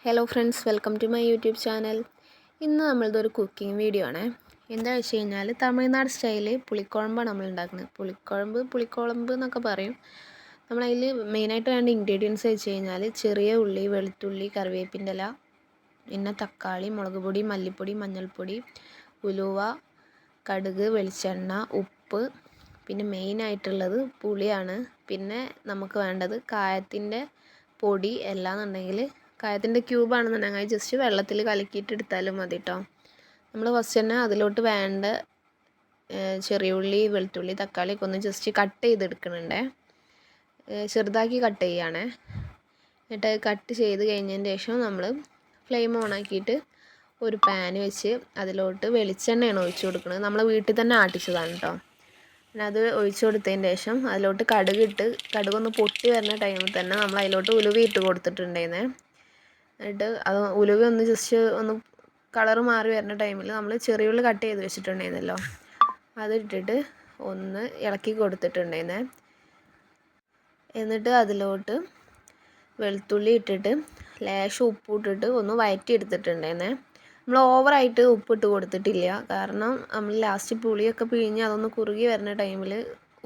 Hello friends, welcome to my YouTube channel. ഇന്ന് നമ്മളിതൊരു cooking video ആണ്. എന്താ വെച്ച് കഴിഞ്ഞാൽ തമിഴ്നാട് സ്റ്റൈല് പുളിക്കുഴമ്പാണ് നമ്മൾ ഉണ്ടാക്കുന്നത്. പുളിക്കുഴമ്പ് എന്നൊക്കെ പറയും. നമ്മളതിൽ മെയിനായിട്ട് വേണ്ട ഇൻഗ്രീഡിയൻസ് വെച്ച് കഴിഞ്ഞാൽ ചെറിയ ഉള്ളി, വെളുത്തുള്ളി, കറിവേപ്പിൻ്റെ ഇല, പിന്നെ തക്കാളി, മുളക് പൊടി, മല്ലിപ്പൊടി, മഞ്ഞൾപ്പൊടി, ഉലുവ, കടുക്, വെളിച്ചെണ്ണ, ഉപ്പ്, പിന്നെ മെയിനായിട്ടുള്ളത് പുളിയാണ്. പിന്നെ നമുക്ക് വേണ്ടത് കായത്തിൻ്റെ പൊടി എല്ലാന്നുണ്ടെങ്കിൽ കായത്തിൻ്റെ ക്യൂബാണെന്നുണ്ടെങ്കിൽ ജസ്റ്റ് വെള്ളത്തിൽ കലക്കിയിട്ട് എടുത്താലും മതി കേട്ടോ. നമ്മൾ ഫസ്റ്റ് തന്നെ അതിലോട്ട് വേണ്ട ചെറിയ ഉള്ളി, വെളുത്തുള്ളി, തക്കാളിയൊക്കെ ഒന്ന് ജസ്റ്റ് കട്ട് ചെയ്തെടുക്കുന്നുണ്ട്. ചെറുതാക്കി കട്ട് ചെയ്യുകയാണേ. എന്നിട്ട് കട്ട് ചെയ്ത് കഴിഞ്ഞതിന് ശേഷം നമ്മൾ ഫ്ലെയിം ഓൺ ആക്കിയിട്ട് ഒരു പാൻ വെച്ച് അതിലോട്ട് വെളിച്ചെണ്ണയാണ് ഒഴിച്ചു കൊടുക്കുന്നത്. നമ്മൾ വീട്ടിൽ തന്നെ ആട്ടിച്ചതാണ് കേട്ടോ. പിന്നെ അത് ഒഴിച്ചു കൊടുത്തതിന് ശേഷം അതിലോട്ട് കടുകൊന്ന് പൊട്ടി വരുന്ന ടൈമിൽ തന്നെ നമ്മൾ അതിലോട്ട് ഉലുവ ഇട്ട് കൊടുത്തിട്ടുണ്ടായിരുന്നേ. എന്നിട്ട് അത് ഉലുവ ഒന്ന് ജസ്റ്റ് ഒന്ന് കളറ് മാറി വരുന്ന ടൈമിൽ നമ്മൾ ചെറിയ ഉള്ളി കട്ട് ചെയ്ത് വെച്ചിട്ടുണ്ടായിരുന്നല്ലോ, അതിട്ടിട്ട് ഒന്ന് ഇളക്കി കൊടുത്തിട്ടുണ്ടായിരുന്നേ. എന്നിട്ട് അതിലോട്ട് വെളുത്തുള്ളി ഇട്ടിട്ട് ലേശം ഉപ്പ് ഇട്ടിട്ട് ഒന്ന് വഴറ്റി എടുത്തിട്ടുണ്ടായിരുന്നേ. നമ്മൾ ഓവറായിട്ട് ഉപ്പിട്ട് കൊടുത്തിട്ടില്ല, കാരണം നമ്മൾ ലാസ്റ്റ് പുളിയൊക്കെ പിഴിഞ്ഞ് അതൊന്ന് കുറുകി വരുന്ന ടൈമിൽ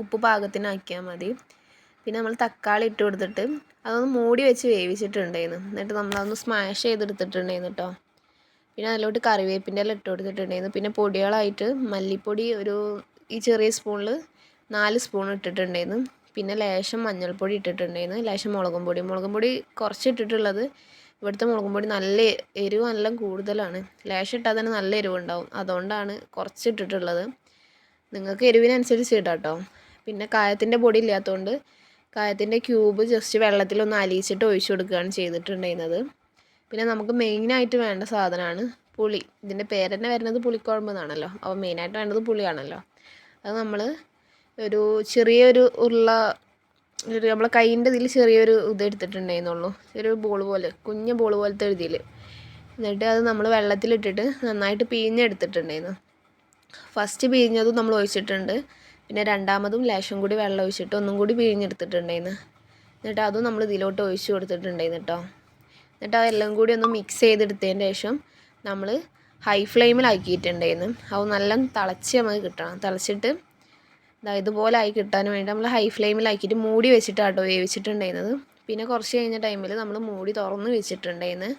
ഉപ്പ് പാകത്തിനാക്കിയാൽ മതി. പിന്നെ നമ്മൾ തക്കാളി ഇട്ട് കൊടുത്തിട്ട് അതൊന്ന് മൂടി വെച്ച് വേവിച്ചിട്ടുണ്ടായിരുന്നു. എന്നിട്ട് നമ്മളതൊന്ന് സ്മാഷ് ചെയ്തെടുത്തിട്ടുണ്ടായിരുന്നു കേട്ടോ. പിന്നെ അതിലോട്ട് കറിവേപ്പിൻ്റെ ഇല ഇട്ട് കൊടുത്തിട്ടുണ്ടായിരുന്നു. പിന്നെ പൊടികളായിട്ട് മല്ലിപ്പൊടി ഈ ചെറിയ സ്പൂണിൽ 4 സ്പൂൺ ഇട്ടിട്ടുണ്ടായിരുന്നു. പിന്നെ ലേശം മഞ്ഞൾപ്പൊടി ഇട്ടിട്ടുണ്ടായിരുന്നു, ലേശം മുളകും പൊടി കുറച്ച് ഇട്ടിട്ടുള്ളത്. ഇവിടുത്തെ മുളകും പൊടി എരിവ് നല്ല കൂടുതലാണ്. ലേശം ഇട്ടാൽ തന്നെ നല്ല എരിവുണ്ടാവും, അതുകൊണ്ടാണ് കുറച്ച് ഇട്ടിട്ടുള്ളത്. നിങ്ങൾക്ക് എരിവിനനുസരിച്ച് ഇടാം കേട്ടോ. പിന്നെ കായത്തിൻ്റെ പൊടി ഇല്ലാത്തതുകൊണ്ട് കായത്തിൻ്റെ ക്യൂബ് ജസ്റ്റ് വെള്ളത്തിലൊന്ന് അലിയിച്ചിട്ട് ഒഴിച്ചു കൊടുക്കുകയാണ് ചെയ്തിട്ടുണ്ടായിരുന്നത്. പിന്നെ നമുക്ക് മെയിനായിട്ട് വേണ്ട സാധനമാണ് പുളി. ഇതിൻ്റെ പേര് തന്നെ വരുന്നത് പുളിക്കുഴമ്പ് എന്നാണല്ലോ, അപ്പോൾ മെയിനായിട്ട് വേണ്ടത് പുളിയാണല്ലോ. അത് നമ്മൾ ചെറിയൊരു നമ്മളെ കൈയിൻ്റെ ഇതിൽ ചെറിയൊരു എടുത്തിട്ടുണ്ടായിരുന്നുള്ളൂ, ചെറിയൊരു ബോൾ പോലെ, കുഞ്ഞ ബോൾ പോലത്തെ ഇതിൽ. എന്നിട്ട് അത് നമ്മൾ വെള്ളത്തിലിട്ടിട്ട് നന്നായിട്ട് പിഴിഞ്ഞെടുത്തിട്ടുണ്ടായിരുന്നു. ഫസ്റ്റ് പിഴിഞ്ഞതും നമ്മൾ ഒഴിച്ചിട്ടുണ്ട്. പിന്നെ രണ്ടാമതും ലേശം കൂടി വെള്ളം ഒഴിച്ചിട്ട് ഒന്നും കൂടി പിഴിഞ്ഞെടുത്തിട്ടുണ്ടായിരുന്നു. എന്നിട്ട് അതും നമ്മൾ ഇതിലോട്ട് ഒഴിച്ച് കൊടുത്തിട്ടുണ്ടായിരുന്നു കേട്ടോ. എന്നിട്ട് അതെല്ലാം കൂടി ഒന്ന് മിക്സ് ചെയ്തെടുത്തതിന് ശേഷം നമ്മൾ ഹൈ ഫ്ലെയിമിലാക്കിയിട്ടുണ്ടായിരുന്നു. അത് നല്ല തിളച്ച് നമുക്ക് കിട്ടണം. തിളച്ചിട്ട് ഇതുപോലെ ആയി കിട്ടാൻ വേണ്ടി നമ്മൾ ഹൈ ഫ്ലെയിമിലാക്കിയിട്ട് മൂടി വെച്ചിട്ടാട്ടോ വേവിച്ചിട്ടുണ്ടായിരുന്നത്. പിന്നെ കുറച്ച് കഴിഞ്ഞ ടൈമിൽ നമ്മൾ മൂടി തുറന്ന് വെച്ചിട്ടുണ്ടായിരുന്നു.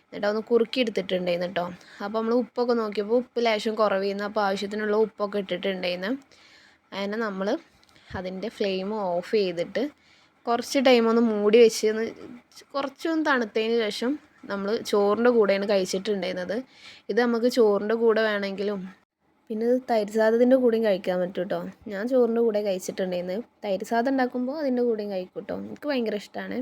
എന്നിട്ട് ഒന്ന് കുറുക്കി എടുത്തിട്ടുണ്ടായിരുന്നു കേട്ടോ. അപ്പോൾ നമ്മൾ ഉപ്പൊക്കെ നോക്കിയപ്പോൾ ഉപ്പ് ലേശം കുറവിന്ന്, അപ്പോൾ ആവശ്യത്തിനുള്ള ഉപ്പൊക്കെ ഇട്ടിട്ടുണ്ടായിരുന്നു. അങ്ങനെ നമ്മൾ അതിൻ്റെ ഫ്ലെയിം ഓഫ് ചെയ്തിട്ട് കുറച്ച് ടൈമൊന്ന് മൂടി വെച്ച് കുറച്ചൊന്ന് തണുത്തതിന് ശേഷം നമ്മൾ ചോറിൻ്റെ കൂടെയാണ് കഴിച്ചിട്ടുണ്ടായിരുന്നത്. ഇത് നമുക്ക് ചോറിൻ്റെ കൂടെ വേണമെങ്കിലും പിന്നെ ഇത് തൈര് സാദത്തിൻ്റെ കൂടെയും കഴിക്കാൻ പറ്റും കേട്ടോ. ഞാൻ ചോറിൻ്റെ കൂടെ കഴിച്ചിട്ടുണ്ടായിരുന്നു. തൈര് സാദം ഉണ്ടാക്കുമ്പോൾ അതിൻ്റെ കൂടെയും കഴിക്കും കേട്ടോ. എനിക്ക് ഭയങ്കര ഇഷ്ടമാണ്.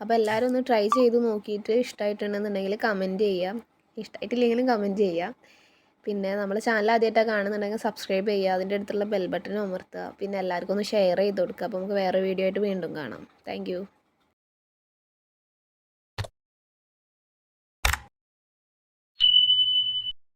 അപ്പോൾ എല്ലാവരും ഒന്ന് ട്രൈ ചെയ്ത് നോക്കിയിട്ട് ഇഷ്ടമായിട്ടുണ്ടെന്നുണ്ടെങ്കിൽ കമൻറ്റ് ചെയ്യുക, ഇഷ്ടമായിട്ടില്ലെങ്കിലും കമൻറ്റ് ചെയ്യുക. പിന്നെ നമ്മുടെ ചാനൽ ആദ്യമായിട്ടാണ് കാണുന്നുണ്ടെങ്കിൽ സബ്സ്ക്രൈബ് ചെയ്യുക, അതിൻ്റെ അടുത്തുള്ള ബെൽ ബട്ടൺ അമർത്തുക. പിന്നെ എല്ലാവർക്കും ഒന്ന് ഷെയർ ചെയ്ത് കൊടുക്കുക. അപ്പോൾ നമുക്ക് വേറെ വീഡിയോ ആയിട്ട് വീണ്ടും കാണാം. താങ്ക്